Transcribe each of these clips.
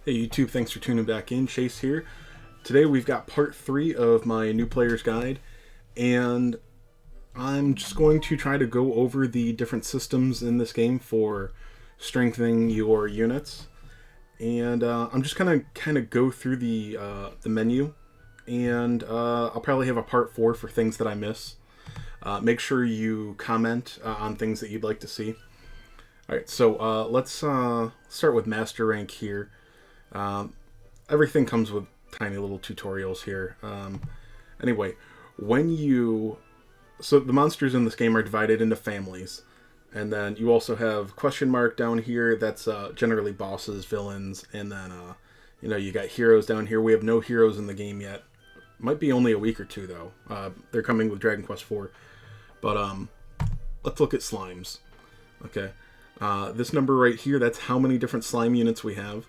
Hey YouTube, thanks for tuning back in. Chase here. Today we've got part 3 of my new player's guide, and I'm just going to try to go over the different systems in this game for strengthening your units. And I'm just gonna kind of go through the menu, and I'll probably have a part 4 for things that I miss. Make sure you comment on things that you'd like to see. Alright, so let's start with master rank here. Everything comes with tiny little tutorials here. Anyway, so the monsters in this game are divided into families, and then you also have question mark down here. That's generally bosses, villains, and then you got heroes down here. We have no heroes in the game yet. Might be only a week or two though. They're coming with Dragon Quest IV. But let's look at slimes. Okay, this number right here, that's how many different slime units we have.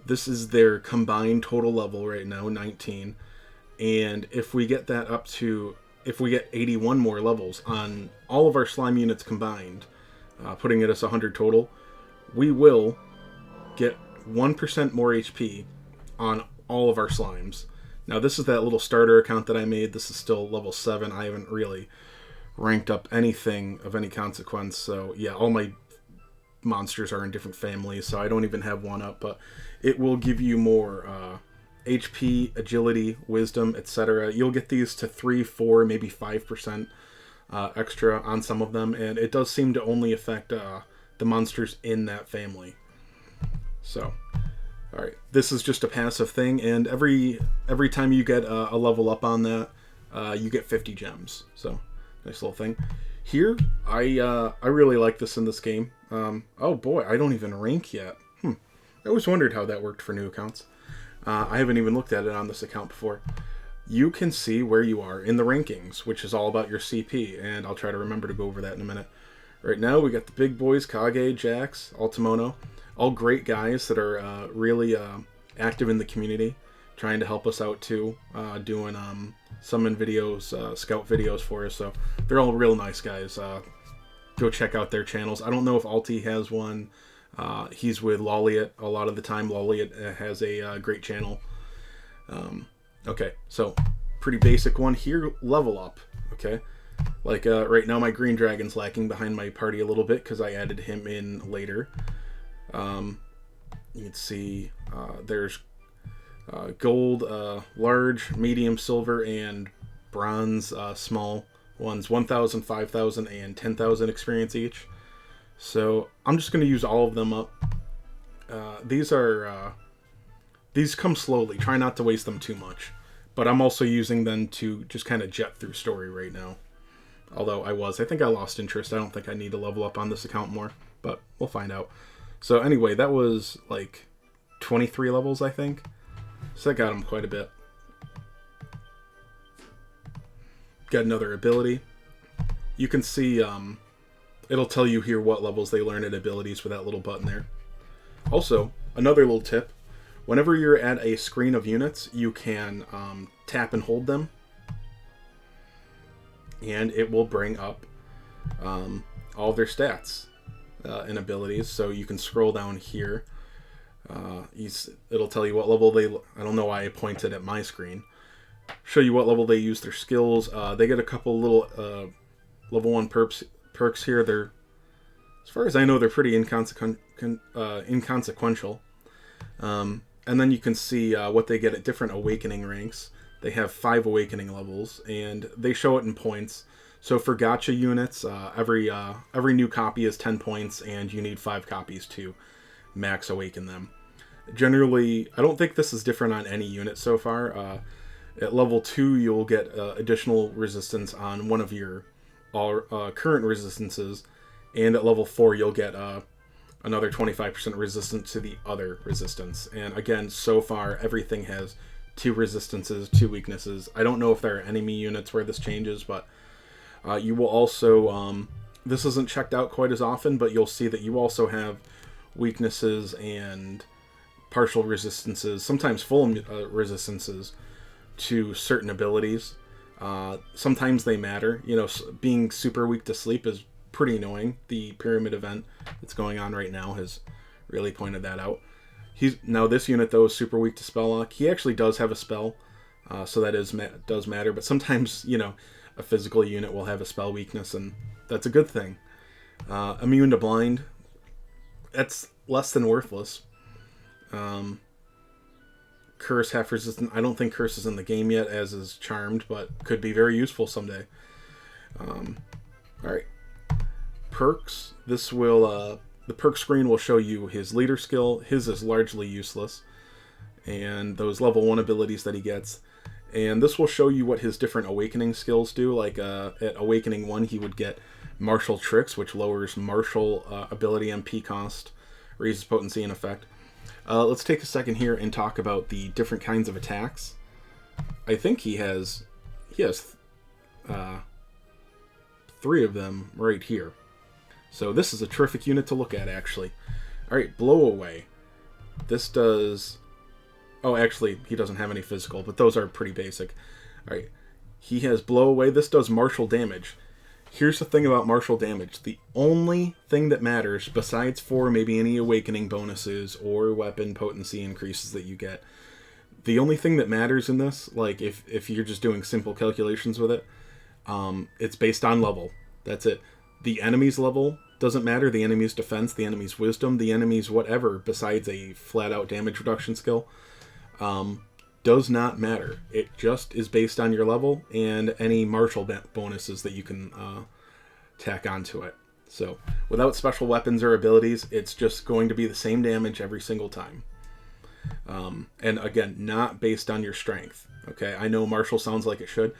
This is their combined total level right now, 19. And if we get 81 more levels on all of our slime units combined, putting it as 100 total, we will get 1% more HP on all of our slimes. Now this is that little starter account that I made. This is still level 7. I haven't really ranked up anything of any consequence. So yeah, all my monsters are in different families, so I don't even have one up, but it will give you more HP, agility, wisdom, etc. You'll get these to 3, 4, maybe 5% extra on some of them, and it does seem to only affect the monsters in that family. So, alright, this is just a passive thing, and every time you get a level up on that, you get 50 gems. So, nice little thing. Here, I really like this in this game. Oh boy, I don't even rank yet. I always wondered how that worked for new accounts. I haven't even looked at it on this account before. You can see where you are in the rankings, which is all about your CP, and I'll try to remember to go over that in a minute. Right now, we got the big boys, Kage, Jax, Altamono, all great guys that are really active in the community, trying to help us out too, doing summon videos, scout videos for us, so they're all real nice guys. Go check out their channels. I don't know if Alti has one. He's with Loliot a lot of the time. Loliot has a great channel. Okay, so pretty basic one here. Level up. Okay, like right now my green dragon's lacking behind my party a little bit because I added him in later. You can see there's gold, large, medium, silver, and bronze small ones. 1,000, 5,000, and 10,000 experience each. So I'm just going to use all of them up. These come slowly. Try not to waste them too much. But I'm also using them to just kind of jet through story right now. Although I think I lost interest. I don't think I need to level up on this account more. But we'll find out. So anyway, that was like 23 levels, I think. So that got him quite a bit. Got another ability. You can see... it'll tell you here what levels they learn at abilities with that little button there. Also, another little tip. Whenever you're at a screen of units, you can tap and hold them. And it will bring up all of their stats and abilities. So you can scroll down here. It'll tell you what level they... I don't know why I pointed at my screen. Show you what level they use their skills. They get a couple little level 1 perks here. They're, as far as I know, they're pretty inconsequential. And then you can see what they get at different awakening ranks. They have 5 awakening levels, and they show it in points. So for gacha units, every new copy is 10 points, and you need 5 copies to max awaken them. Generally, I don't think this is different on any unit so far. At level 2, you'll get additional resistance on one of your current resistances, and at level 4 you'll get another 25% resistance to the other resistance. And again, so far everything has 2 resistances, 2 weaknesses. I don't know if there are enemy units where this changes, but you will also this isn't checked out quite as often, but you'll see that you also have weaknesses and partial resistances, sometimes full resistances to certain abilities. Sometimes they matter. Being super weak to sleep is pretty annoying. The pyramid event that's going on right now has really pointed that out. Now this unit, though, is super weak to spell lock. He actually does have a spell, so that does matter. But sometimes, a physical unit will have a spell weakness, and that's a good thing. Immune to blind. That's less than worthless. Curse, half resistant. I don't think Curse is in the game yet, as is Charmed, but could be very useful someday. Alright. Perks. This will, the perk screen will show you his leader skill. His is largely useless. And those level 1 abilities that he gets. And this will show you what his different awakening skills do. Like, at Awakening 1, he would get Martial Tricks, which lowers martial ability MP cost, raises potency and effect. Let's take a second here and talk about the different kinds of attacks. I think he has 3 of them right here. So this is a terrific unit to look at, actually. Alright, Blow Away. This does... Oh, actually, he doesn't have any physical, but those are pretty basic. Alright, he has Blow Away. This does martial damage. Here's the thing about martial damage. The only thing that matters, besides for maybe any awakening bonuses or weapon potency increases that you get, the only thing that matters in this, like if you're just doing simple calculations with it, it's based on level. That's it. The enemy's level doesn't matter. The enemy's defense, the enemy's wisdom, the enemy's whatever, besides a flat-out damage reduction skill, does not matter. It just is based on your level and any martial bonuses that you can tack onto it. So without special weapons or abilities, it's just going to be the same damage every single time. And again, not based on your strength. Okay, I know martial sounds like it should.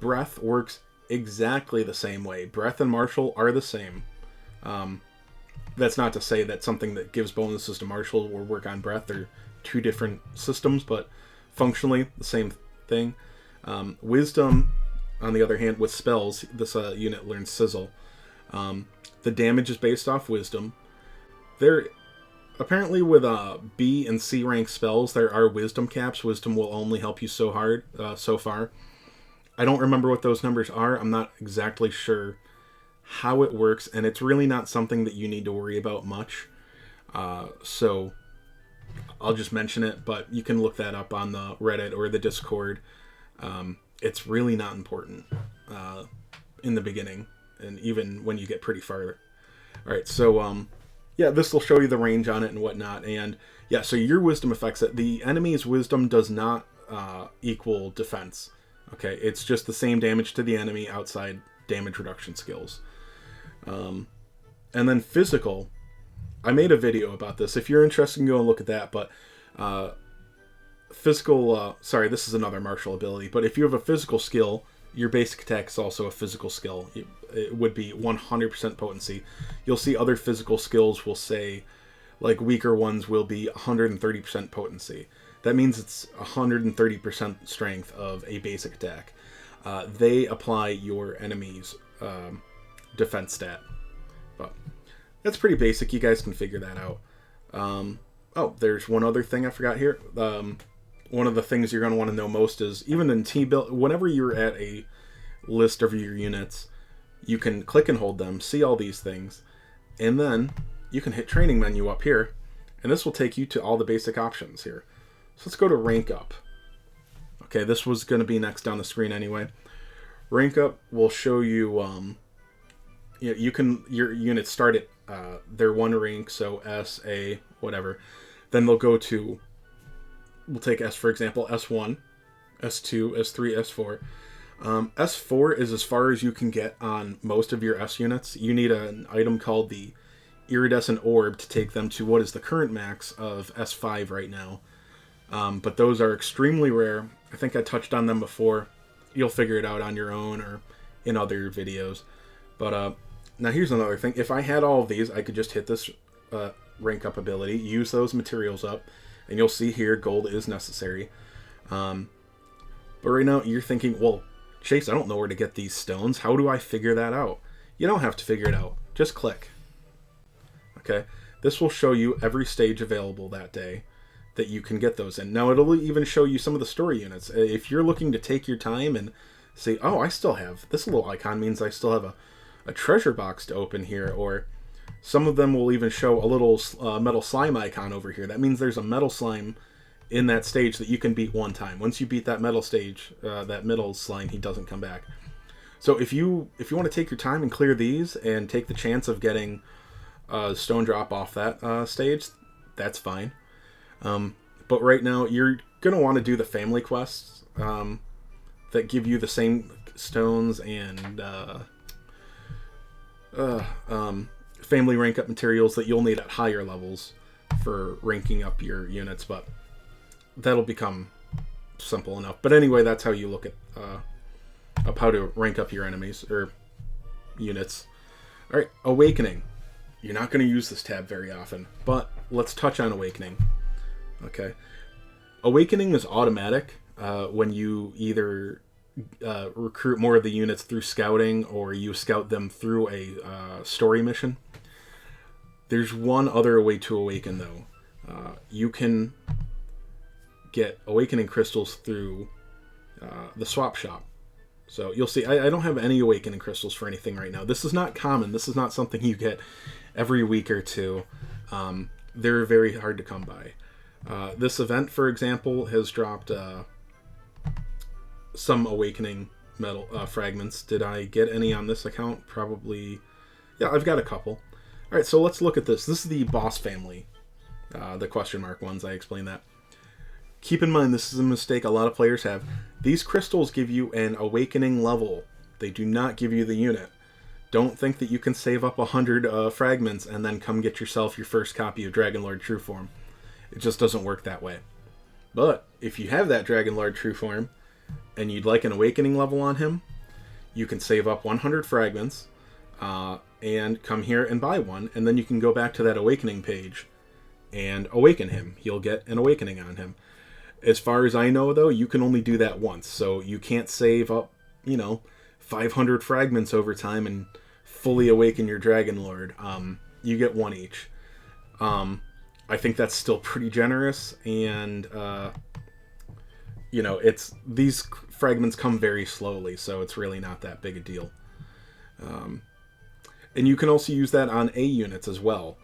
Breath works exactly the same way. Breath and martial are the same. That's not to say that something that gives bonuses to martial will work on breath. They're 2 different systems, but functionally the same thing. Wisdom, on the other hand, with spells, this unit learns Sizzle. The damage is based off wisdom. Apparently with B and C rank spells, there are wisdom caps. Wisdom will only help you so far. I don't remember what those numbers are. I'm not exactly sure how it works, and it's really not something that you need to worry about much. So I'll just mention it, but you can look that up on the Reddit or the Discord. It's really not important in the beginning, and even when you get pretty far. Alright, so yeah, this will show you the range on it and whatnot, and yeah, so your wisdom affects it. The enemy's wisdom does not equal defense. Okay, it's just the same damage to the enemy outside damage reduction skills. And then physical. I made a video about this. If you're interested, you can go and look at that. But physical... sorry, this is another martial ability. But if you have a physical skill, your basic attack is also a physical skill. It would be 100% potency. You'll see other physical skills will say, like weaker ones will be 130% potency. That means it's 130% strength of a basic attack. They apply your enemy's defense stat. But that's pretty basic. You guys can figure that out. Oh, there's one other thing I forgot here. One of the things you're going to want to know most is, even in T-Build, whenever you're at a list of your units, you can click and hold them, see all these things, and then you can hit Training Menu up here, and this will take you to all the basic options here. So let's go to Rank Up. Okay, this was going to be next on the screen anyway. Rank Up will show you, your units start at their 1 rank, so S, A, whatever. Then they'll go to, we'll take S for example, S1, S2, S3, S4. S4 is as far as you can get on most of your S units. You need an item called the Iridescent Orb to take them to what is the current max of S5 right now. But those are extremely rare. I think I touched on them before. You'll figure it out on your own or in other videos. But now here's another thing. If I had all of these, I could just hit this rank up ability, use those materials up, and you'll see here gold is necessary. But right now you're thinking, well, Chase, I don't know where to get these stones. How do I figure that out? You don't have to figure it out. Just click. Okay? This will show you every stage available that day that you can get those in. Now, it'll even show you some of the story units. If you're looking to take your time and say, oh, I still have, this little icon means I still have a treasure box to open here, or Some of them will even show a little metal slime icon over here. That means there's a metal slime in that stage that you can beat one time. Once you beat that metal stage, that middle slime, he doesn't come back. So if you want to take your time and clear these and take the chance of getting stone drop off that stage, that's fine. But right now, you're going to want to do the family quests that give you the same stones and family rank up materials that you'll need at higher levels for ranking up your units, but that'll become simple enough. But anyway, that's how you look at up how to rank up your enemies or units. All right, Awakening. You're not going to use this tab very often, but let's touch on Awakening. Okay, Awakening is automatic when you either recruit more of the units through scouting or you scout them through a story mission. There's one other way to awaken, though. You can get awakening crystals through the swap shop. So you'll see, I don't have any awakening crystals for anything right now. This is not common. This is not something you get every week or two. They're very hard to come by. This event, for example, has dropped some awakening metal fragments. Did I get any on this account? Probably. Yeah, I've got a couple. All right, so let's look at this. This is the boss family, the question mark ones. I explained that. Keep in mind, this is a mistake a lot of players have. These crystals give you an awakening level. They do not give you the unit. Don't think that you can save up 100 fragments and then come get yourself your first copy of Dragonlord Trueform. It just doesn't work that way. But if you have that Dragonlord Trueform and you'd like an awakening level on him, you can save up 100 fragments and come here and buy one, and then you can go back to that awakening page and awaken him. You'll get an awakening on him. As far as I know, though, you can only do that once, so you can't save up, 500 fragments over time and fully awaken your Dragonlord. You get one each. I think that's still pretty generous, and it's these fragments come very slowly, so it's really not that big a deal. And you can also use that on A units as well.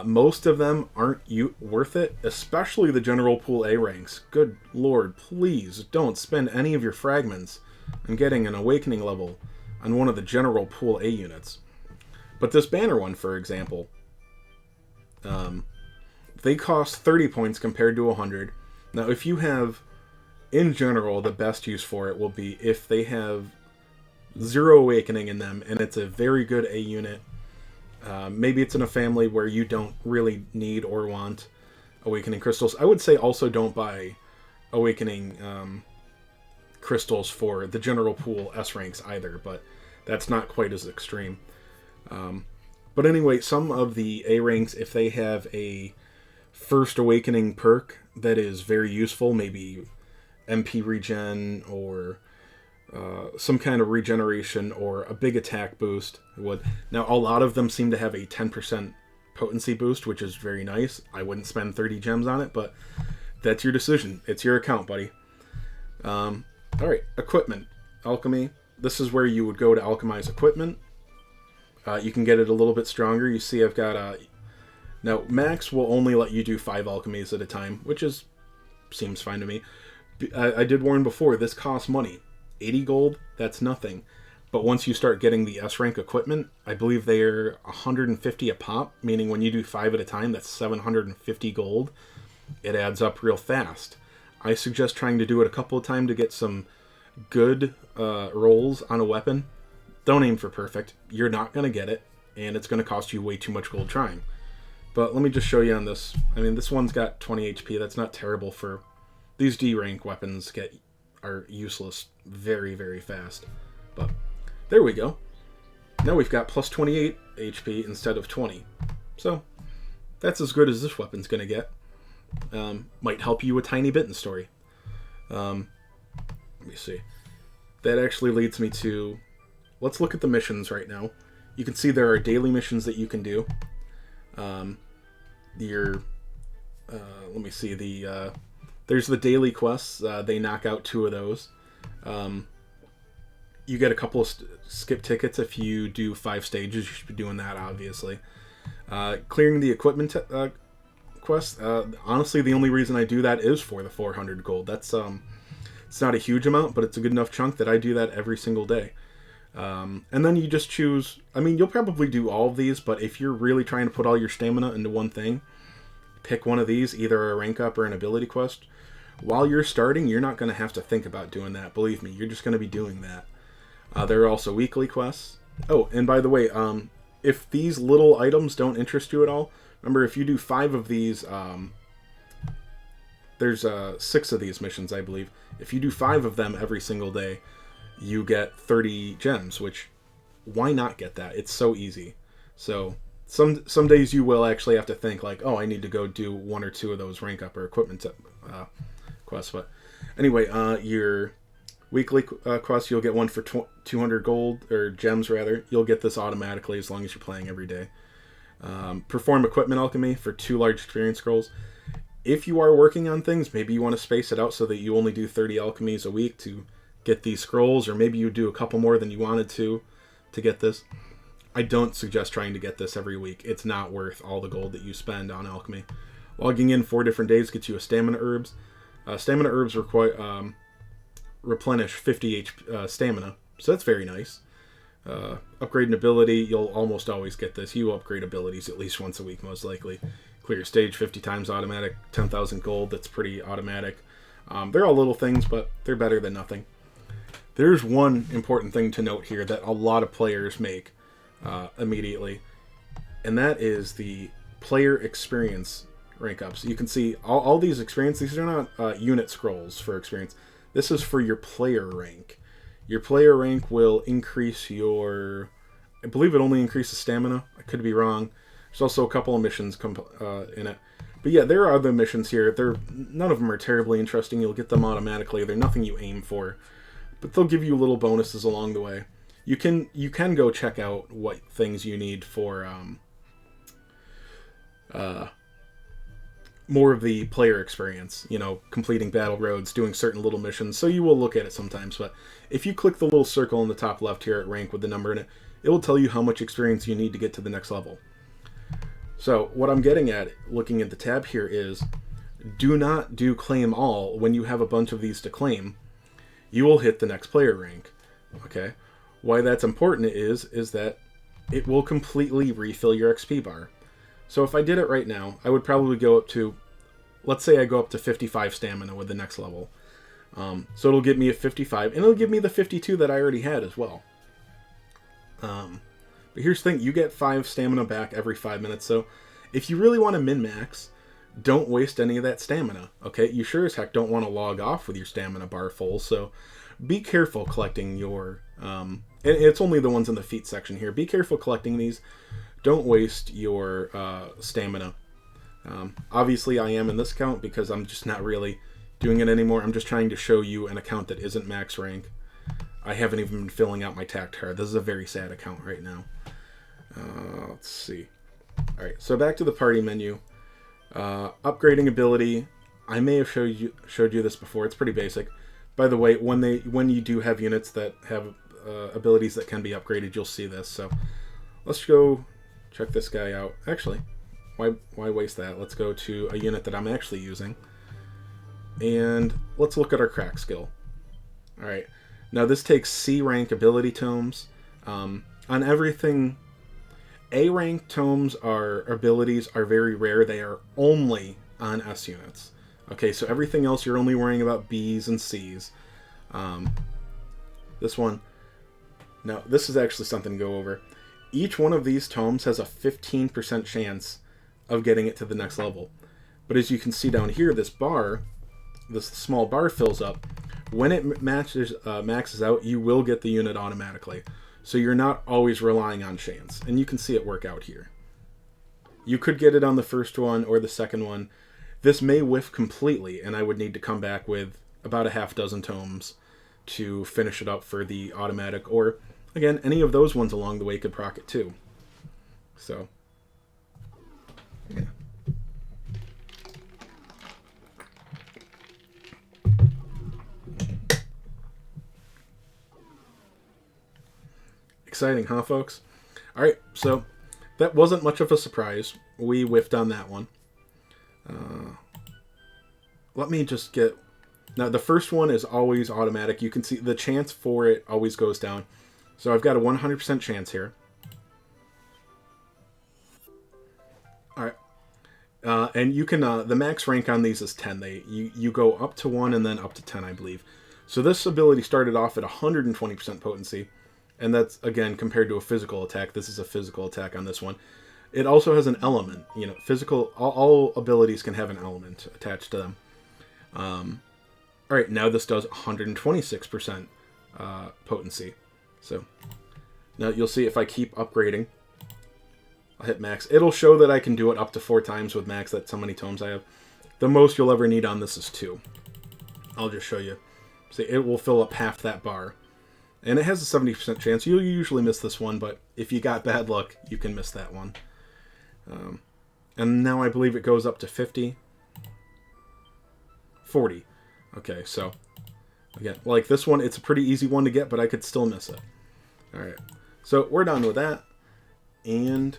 Most of them aren't worth it, especially the general pool A ranks. Good lord, please don't spend any of your fragments on getting an awakening level on one of the general pool A units. But this banner one, for example, they cost 30 points compared to 100. Now, if you have, in general, the best use for it will be if they have 0 awakening in them and it's a very good A unit. Maybe it's in a family where you don't really need or want awakening crystals. I would say also don't buy awakening crystals for the general pool S ranks either, but that's not quite as extreme. But anyway, some of the A ranks, if they have a first awakening perk that is very useful, maybe MP regen or some kind of regeneration or a big attack boost. Now, a lot of them seem to have a 10% potency boost, which is very nice. I wouldn't spend 30 gems on it, but that's your decision. It's your account, buddy. All right, equipment. Alchemy. This is where you would go to Alchemize equipment. You can get it a little bit stronger. You see I've got now, max will only let you do 5 alchemies at a time, which seems fine to me. I did warn before, this costs money. 80 gold, that's nothing. But once you start getting the S rank equipment, I believe they're 150 a pop, meaning when you do 5 at a time, that's 750 gold. It adds up real fast. I suggest trying to do it a couple of times to get some good rolls on a weapon. Don't aim for perfect. You're not going to get it, and it's going to cost you way too much gold trying. But let me just show you on this. I mean, this one's got 20 HP. That's not terrible for... These D rank weapons are useless very, very fast. But there we go. Now we've got plus 28 HP instead of 20. So that's as good as this weapon's going to get. Might help you a tiny bit in the story. Let me see. That actually leads me to... Let's look at the missions right now. You can see there are daily missions that you can do. Let me see, there's the daily quests. They knock out 2 of those. You get a couple of skip tickets if you do 5 stages. You should be doing that, obviously. Clearing the equipment quest. Honestly, the only reason I do that is for the 400 gold. That's it's not a huge amount, but it's a good enough chunk that I do that every single day. And then you just choose. I mean, you'll probably do all of these, but if you're really trying to put all your stamina into one thing, pick one of these, either a rank up or an ability quest. While you're starting, you're not going to have to think about doing that. Believe me, you're just going to be doing that. There are also weekly quests. Oh, and by the way, if these little items don't interest you at all, remember, if you do 5 of these, there's 6 of these missions, I believe. If you do 5 of them every single day, you get 30 gems, which, why not get that? It's so easy. So some days you will actually have to think like, oh, I need to go do 1 or 2 of those rank up or equipment quests. But anyway, your weekly quest, you'll get one for 200 gold, or gems rather. You'll get this automatically as long as you're playing every day. Perform equipment alchemy for 2 large experience scrolls. If you are working on things, maybe you want to space it out so that you only do 30 alchemies a week to get these scrolls, or maybe you do a couple more than you wanted to get this. I don't suggest trying to get this every week. It's not worth all the gold that you spend on alchemy. Logging in 4 different days gets you a stamina herbs. Stamina herbs replenish 50 stamina, so that's very nice. Upgradeability, you'll almost always get this. You upgrade abilities at least once a week, most likely. Clear your stage 50 times automatic, 10,000 gold, that's pretty automatic. They're all little things, but they're better than nothing. There's one important thing to note here that a lot of players make immediately, and that is the player experience rank ups. You can see all these experience, these are not unit scrolls for experience. This is for your player rank. Your player rank will increase your, I believe it only increases stamina. I could be wrong. There's also a couple of missions in it. But yeah, there are other missions here. None of them are terribly interesting. You'll get them automatically. They're nothing you aim for. But they'll give you little bonuses along the way. You can go check out what things you need for more of the player experience, completing battle roads, doing certain little missions, so you will look at it sometimes. But if you click the little circle in the top left here at rank with the number in it, it will tell you how much experience you need to get to the next level. So what I'm getting at, looking at the tab here, is do not do claim all. When you have a bunch of these to claim, you will hit the next player rank. Okay? Why that's important is that it will completely refill your XP bar. So if I did it right now, I would probably go up to, let's say I go up to 55 stamina with the next level. So it'll give me a 55, and it'll give me the 52 that I already had as well. But here's the thing, you get 5 stamina back every 5 minutes, so if you really want to min-max, don't waste any of that stamina, okay? You sure as heck don't want to log off with your stamina bar full, so be careful collecting your, and it's only the ones in the feet section here, be careful collecting these. Don't waste your stamina. Obviously, I am in this account because I'm just not really doing it anymore. I'm just trying to show you an account that isn't max rank. I haven't even been filling out my Tact card. This is a very sad account right now. Let's see. Alright, so back to the party menu. Upgrading ability. I may have showed you this before. It's pretty basic. By the way, when you do have units that have abilities that can be upgraded, you'll see this. So let's go check this guy out. Actually, why waste that? Let's go to a unit that I'm actually using. And let's look at our crack skill. Alright. Now this takes C rank ability tomes. On everything, A rank tomes abilities are very rare. They are only on S units. Okay, so everything else you're only worrying about B's and C's. This one. Now this is actually something to go over. Each one of these tomes has a 15% chance of getting it to the next level. But as you can see down here, this small bar fills up. When it maxes out, you will get the unit automatically. So you're not always relying on chance. And you can see it work out here. You could get it on the first one or the second one. This may whiff completely, and I would need to come back with about a half dozen tomes to finish it up for the automatic. Or, again, any of those ones along the way could proc it too. So, yeah. Exciting, huh, folks? Alright, so that wasn't much of a surprise. We whiffed on that one. Let me just get... Now, the first one is always automatic. You can see the chance for it always goes down. So I've got a 100% chance here. Alright. And you can... the max rank on these is 10. You go up to 1 and then up to 10, I believe. So this ability started off at 120% potency. And that's, again, compared to a physical attack. This is a physical attack on this one. It also has an element. You know, physical... All abilities can have an element attached to them. Alright, now this does 126% potency. So, now you'll see if I keep upgrading, I'll hit max. It'll show that I can do it up to 4 times with max. That's how many tomes I have. The most you'll ever need on this is 2. I'll just show you. See, it will fill up half that bar. And it has a 70% chance. You'll usually miss this one, but if you got bad luck, you can miss that one. And now I believe it goes up to 50. 40. Okay, so, again, like this one, it's a pretty easy one to get, but I could still miss it. Alright, so we're done with that. And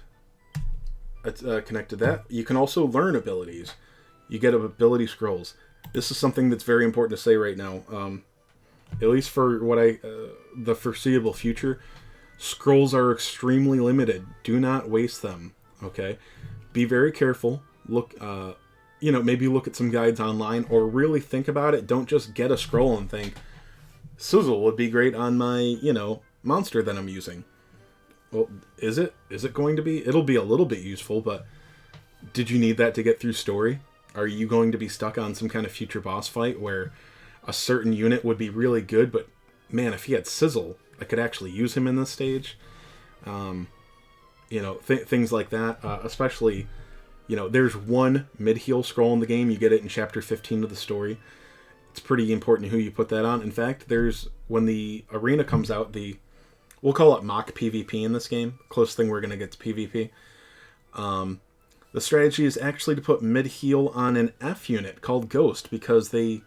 it's connected to that. You can also learn abilities. You get ability scrolls. This is something that's very important to say right now. At least for what the foreseeable future, scrolls are extremely limited. Do not waste them, okay? Be very careful. Look, you know, maybe look at some guides online or really think about it. Don't just get a scroll and think, Sizzle would be great on my, you know, monster that I'm using. Well, is it? Is it going to be? It'll be a little bit useful, but did you need that to get through story? Are you going to be stuck on some kind of future boss fight where a certain unit would be really good, but man, if he had Sizzle, I could actually use him in this stage? You know, things like that, especially... You know, there's one mid-heal scroll in the game. You get it in Chapter 15 of the story. It's pretty important who you put that on. In fact, when the arena comes out, we'll call it mock PvP in this game. Closest thing we're going to get to PvP. The strategy is actually to put mid-heal on an F unit called Ghost, because the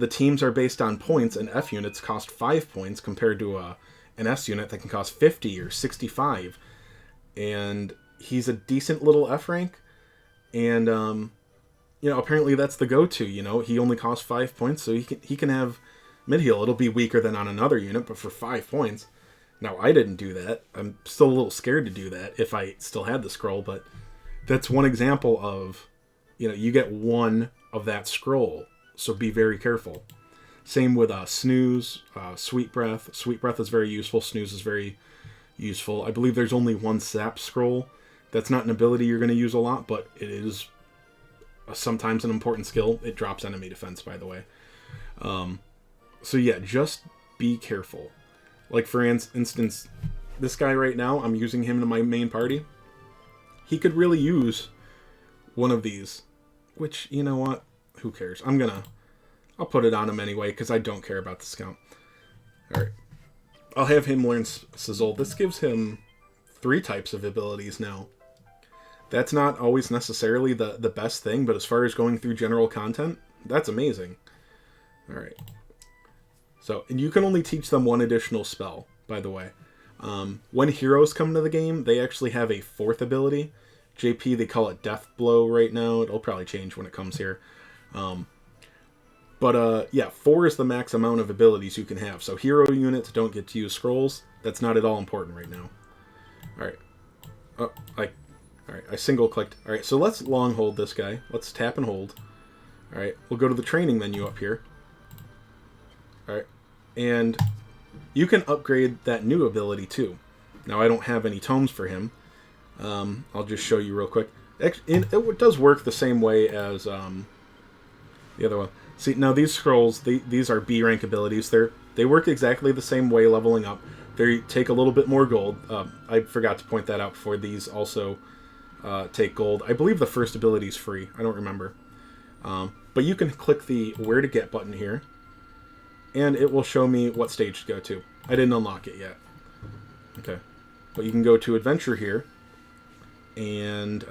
teams are based on points, and F units cost 5 points compared to an S unit that can cost 50 or 65. And... he's a decent little F rank, and you know, apparently that's the go-to. You know, he only costs 5 points, so he can have mid-heal. It'll be weaker than on another unit, but for 5 points. Now, I didn't do that. I'm still a little scared to do that if I still had the scroll, but that's one example of, you know, you get one of that scroll, so be very careful. Same with Snooze, Sweet Breath. Sweet Breath is very useful. Snooze is very useful. I believe there's only one Sap scroll. That's not an ability you're going to use a lot, but it is sometimes an important skill. It drops enemy defense, by the way. So yeah, just be careful. Like, for instance, this guy right now, I'm using him in my main party. He could really use one of these, which, you know what? Who cares? I'll put it on him anyway, because I don't care about the scout. Alright. I'll have him learn Sizzle. This gives him 3 types of abilities now. That's not always necessarily the best thing, but as far as going through general content, that's amazing. Alright. So, and you can only teach them one additional spell, by the way. When heroes come to the game, they actually have a 4th ability. JP, they call it Death Blow right now. It'll probably change when it comes here. Yeah, 4 is the max amount of abilities you can have. So hero units don't get to use scrolls. That's not at all important right now. Alright. Oh, Alright, I single-clicked. Alright, so let's long hold this guy. Let's tap and hold. Alright, we'll go to the training menu up here. Alright, and you can upgrade that new ability too. Now, I don't have any tomes for him. I'll just show you real quick. It does work the same way as the other one. See, now these scrolls, these are B rank abilities. They work exactly the same way leveling up. They take a little bit more gold. I forgot to point that out before. These also take gold. I believe the first ability is free. I don't remember. But you can click the Where to Get button here, and it will show me what stage to go to. I didn't unlock it yet. Okay. But you can go to Adventure here, and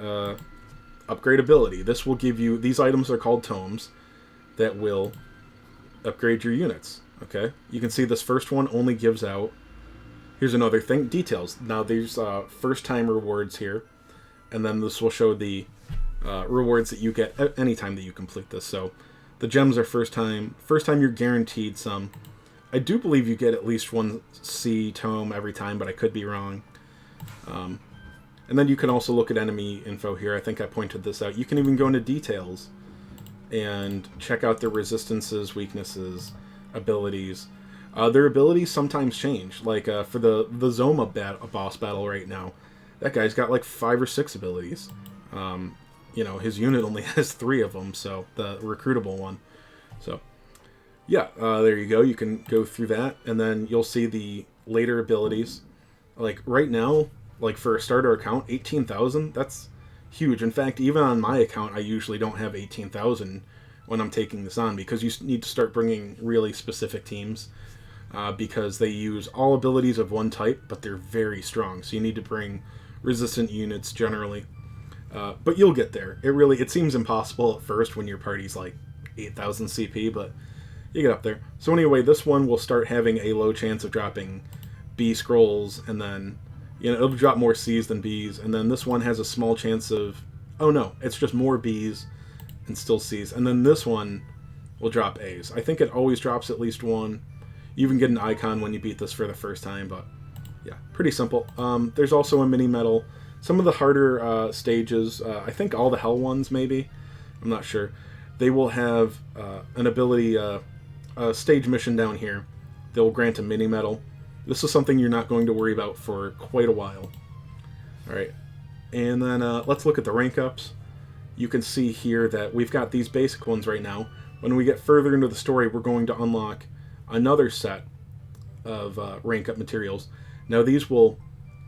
Upgradeability. This will give you... These items are called tomes that will upgrade your units. Okay? You can see this first one only gives out Here's another thing, details. Now there's first time rewards here, and then this will show the rewards that you get any time that you complete this. So the gems are first time you're guaranteed some. I do believe you get at least one C tome every time, but I could be wrong. And then you can also look at enemy info here. I think I pointed this out. You can even go into details and check out their resistances, weaknesses, abilities. Their abilities sometimes change. Like for the Zoma boss battle right now, that guy's got like 5 or 6 abilities. You know, his unit only has 3 of them, so the recruitable one. So, yeah, there you go. You can go through that, and then you'll see the later abilities. Like right now, like for a starter account, 18,000, that's huge. In fact, even on my account, I usually don't have 18,000 when I'm taking this on, because you need to start bringing really specific teams, because they use all abilities of one type, but they're very strong. So you need to bring resistant units generally. But you'll get there. It seems impossible at first when your party's like 8,000 CP, but you get up there. So anyway, this one will start having a low chance of dropping B scrolls, and then, you know, it'll drop more C's than B's, and then this one has a small chance of, oh no, it's just more B's and still C's, and then this one will drop A's. I think it always drops at least one. You even get an icon when you beat this for the first time, but yeah, pretty simple. There's also a mini medal. Some of the harder stages, I think all the hell ones maybe, I'm not sure, they will have an ability, a stage mission down here. They'll grant a mini medal. This is something you're not going to worry about for quite a while. Alright, and then let's look at the rank ups. You can see here that we've got these basic ones right now. When we get further into the story, we're going to unlock another set of rank up materials. Now these will...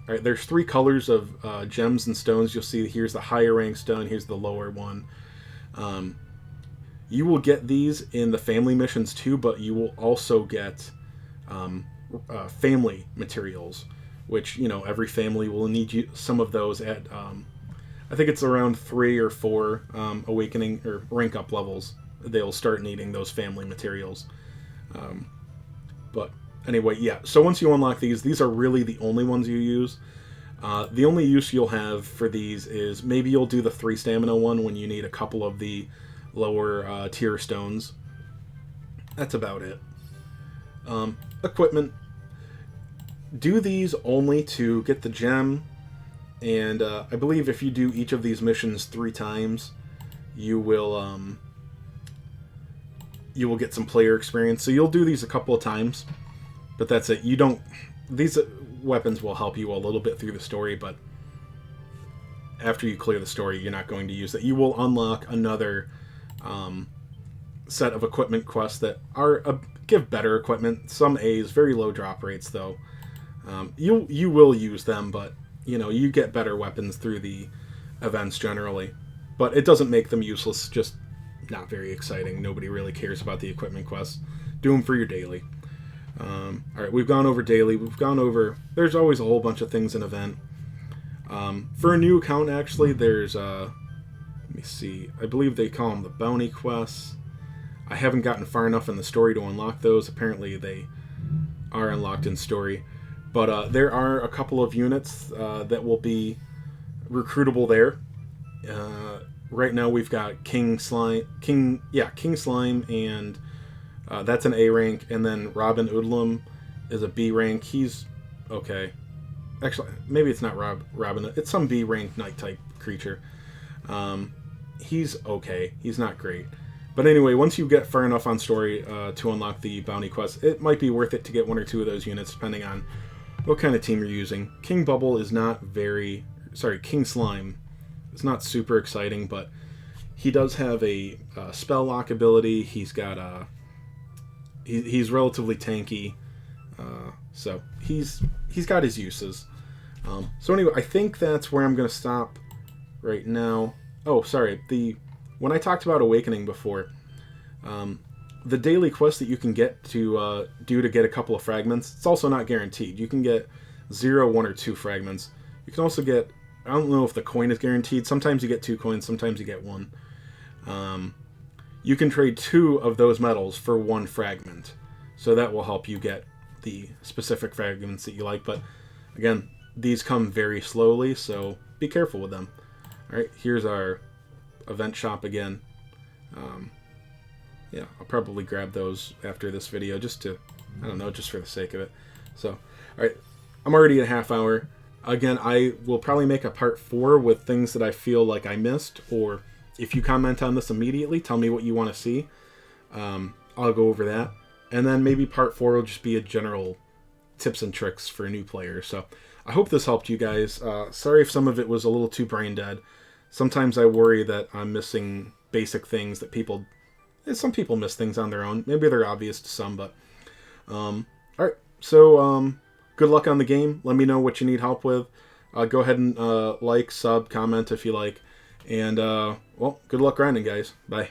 Alright, there's 3 colors of gems and stones. You'll see here's the higher rank stone, here's the lower one. You will get these in the family missions too, but you will also get family materials, which, you know, every family will need some of those at, I think it's around 3 or 4 awakening or rank up levels. They'll start needing those family materials. But anyway, yeah, so once you unlock these are really the only ones you use. The only use you'll have for these is maybe you'll do the 3 stamina one when you need a couple of the lower tier stones. That's about it. Equipment. Do these only to get the gem, and I believe if you do each of these missions 3 times, you will get some player experience. So you'll do these a couple of times, but that's it. You don't... These weapons will help you a little bit through the story, but after you clear the story, you're not going to use that. You will unlock another set of equipment quests that are give better equipment. Some A's, very low drop rates though. You will use them, but you know, you get better weapons through the events generally. But it doesn't make them useless, just not very exciting. Nobody really cares about the equipment quests. Do them for your daily. Alright, we've gone over daily. We've gone over... There's always a whole bunch of things in event. For a new account, actually, there's... let me see. I believe they call them the bounty quests. I haven't gotten far enough in the story to unlock those. Apparently, they are unlocked in story. But there are a couple of units that will be recruitable there. Right now, we've got King Slime, and that's an A rank, and then Robin Udlum is a B rank. He's okay. Actually, maybe it's not Robin. It's some B rank knight type creature. He's okay. He's not great. But anyway, once you get far enough on story to unlock the bounty quest, it might be worth it to get 1 or 2 of those units, depending on what kind of team you're using. King Bubble is not very... Sorry, King Slime is not super exciting, but he does have a spell lock ability. He's got a... He's relatively tanky, so he's got his uses. So anyway, I think that's where I'm going to stop right now. Oh, sorry. When I talked about Awakening before, the daily quest that you can get to do to get a couple of fragments, it's also not guaranteed. You can get 0, 1, or 2 fragments. You can also get... I don't know if the coin is guaranteed. Sometimes you get 2 coins, sometimes you get 1. You can trade 2 of those metals for 1 fragment. So that will help you get the specific fragments that you like. But again, these come very slowly, so be careful with them. All right, here's our event shop again. Yeah, I'll probably grab those after this video just to, I don't know, just for the sake of it. So, all right, I'm already at a half hour. Again, I will probably make a part 4 with things that I feel like I missed, or if you comment on this immediately, tell me what you want to see. I'll go over that. And then maybe part 4 will just be a general tips and tricks for new players. So I hope this helped you guys. Sorry if some of it was a little too brain dead. Sometimes I worry that I'm missing basic things that some people miss things on their own. Maybe they're obvious to some, but all right. So good luck on the game. Let me know what you need help with. Go ahead and like, sub, comment if you like. And, well, good luck grinding, guys. Bye.